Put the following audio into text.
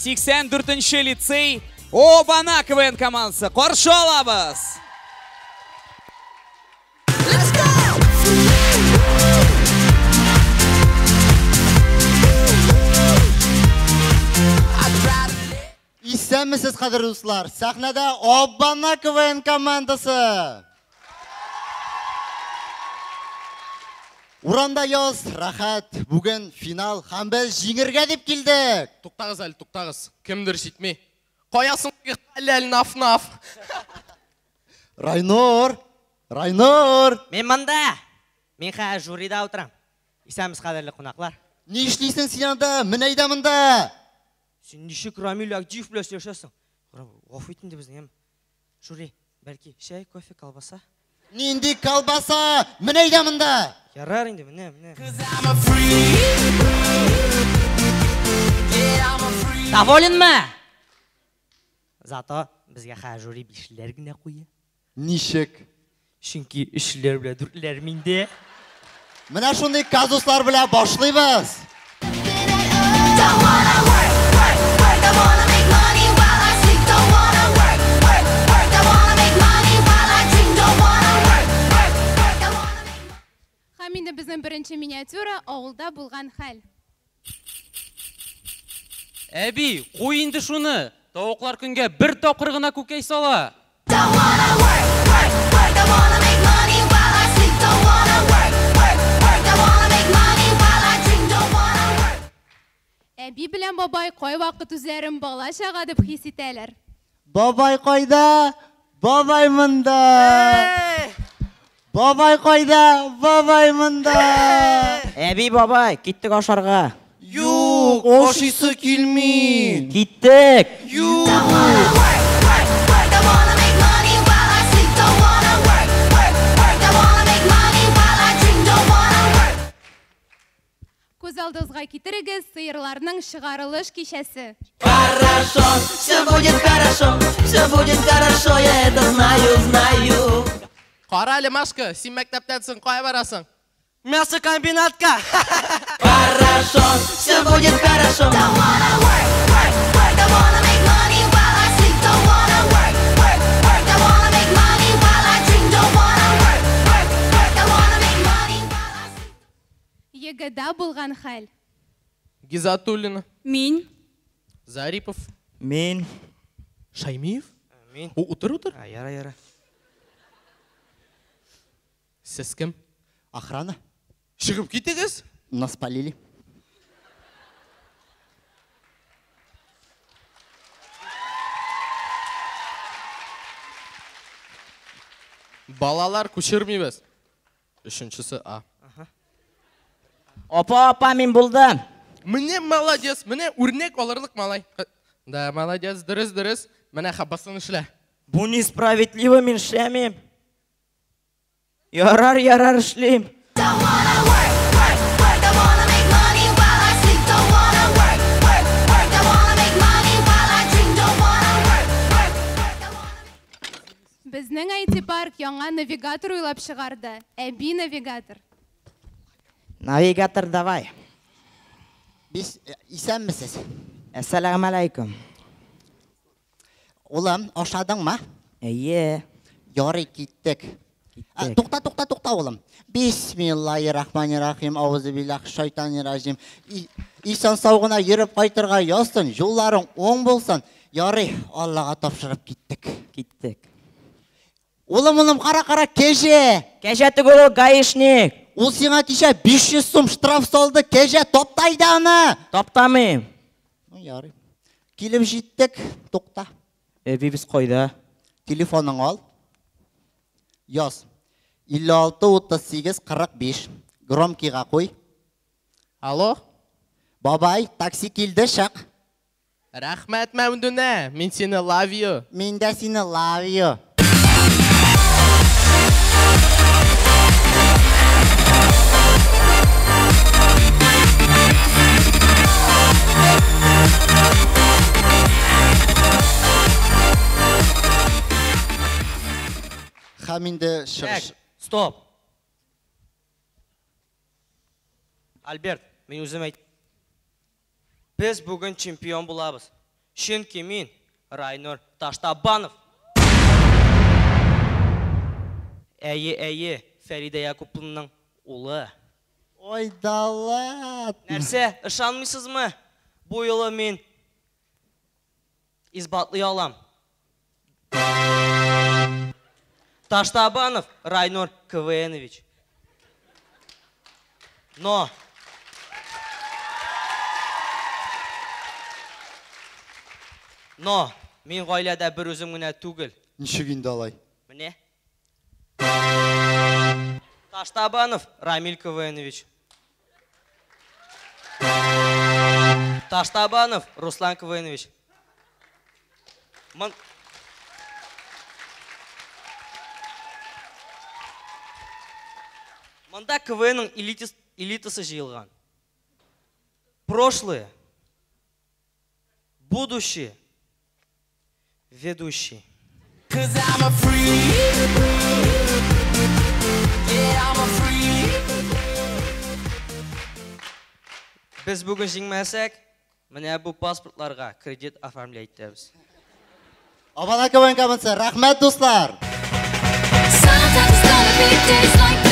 84-ші лицей Обана КВН командасы. Қаршы алабыз. Исәнмесез, қадірлі достар. Сахнада Обана КВН командасы. Урамда яз, рахат, бүгін финал һәм біз жеңерге деп келдік. Тоқтағыз әлі, тоқтағыз. Кімдір шетмей. Қоясың әлі наф-наф. Райнор. Мен мында. Мен қа жюрида отырам. Исәміз қадірлі қонақлар. Не ішлейсің сен анда, мін айда мында? Сен нешек Рамиль актив білес ешесің. Ғафуйтын де біздің ем. Жюри, бәлки шай, кофе, колбаса. Ненде колбаса, мін айда мында? Ярар енді, міне. Доволен ма? Зато бізге қа жюри бишілер гіне қойы. Нишек? Шынки үшілер біле дүрлер менде. Мына шондай казустар біле башлайбыз. Хаминде біздің бірінші миниатюра ауылда болған хәл. Әби, қойынды шуны. Тауықлар күнге бір тоқырғына көкей сала. Әби білен бабай қой вақыт үзлерін бала шаға деп хис етәлер. Бабай қойда, бабай мында. Бабай қойда, бабай мында. Әби бабай, кеттік ашарға. Юк, ашысы келмей. Кеттік. Юк. Көз алдыңызға кетірігіз сиырларының шығарылыш кешесі. Хорошо, все будет хорошо, я это знаю. Қара әлі Машка, сен мәктептенсің, қой барасың? Мясо комбинатка. Хорошо, все будет хорошо. Егіда болған хәл. Гизатуллина. Мен. Зарипов. Мен. Шаймиев. Мен. Утыр. Яра. Сіз кім? Охрана. Шығып кетегіз? Нас полили. Балалар көшірмейбіз. Үшіншісі А. Опа, мен болдым. Міне молодец, міне өрнек оларлық малай. Да, молодец, дұрыс. Міне қабасын ішілі. Бұл несправедливо мен ішлемем. Ярар ішлем. Біздің IT-парк яңа навигатор ойлап шығарды. Әби навигатор. Навигатор давай. Біз исәнмесіз. Ассаламу алейкум. Олам, ашадың ма? Әйе. Яры кеттік. Тоқта, олам. Бисмиллахиррахманиррахим, аузубиллахи шайтанирражим. Исан сауғына еріп қайтырға ястын, жолларың оң болсын. Яры, Аллаға тапшырып кеттік. Олам, қара, кеже. Кеже түгілі гаишник. Ол сеңа тише 500 сом штраф салды, кеже топтайды аны. Топтамайым. Яры. Келіп жеттік, тоқта. Біз қойда. Телефоның ал. Яз. 56-38-45. Громкиға қой. Алло? Бабай, такси келді шақ. Рахмет мәмдуне, мен сені лавио. Мен де сені лавио. Хаминді шығыш. Стоп. Альберт, мен өзім айт. Біз бүгін чемпион болабыз. Чөнки мен Райнор Таштабанов. Әйе, Фәрида Якупованың улы. Ой, далат. Нәрсе, ышанмыйсызмы? Бу юлы мен избатлый алам. Таштабанов Райнор КВНович. Но мен гаиләдә бер үзем генә түгел. Ничек инде алай? Менә. Таштабанов Рамил КВНович. Таштабанов Руслан КВНович. Монда КВНның элитасы жиылган. Прошлое, будущее, ведущий. Cause I'm a freak. Yeah, I'm a freak. Biz бүген җиңмәсәк, менә бу паспортларга кредит оформлять итәбез. Обана КВН командасы, рәхмәт дуслар. Sometimes it's gonna be days like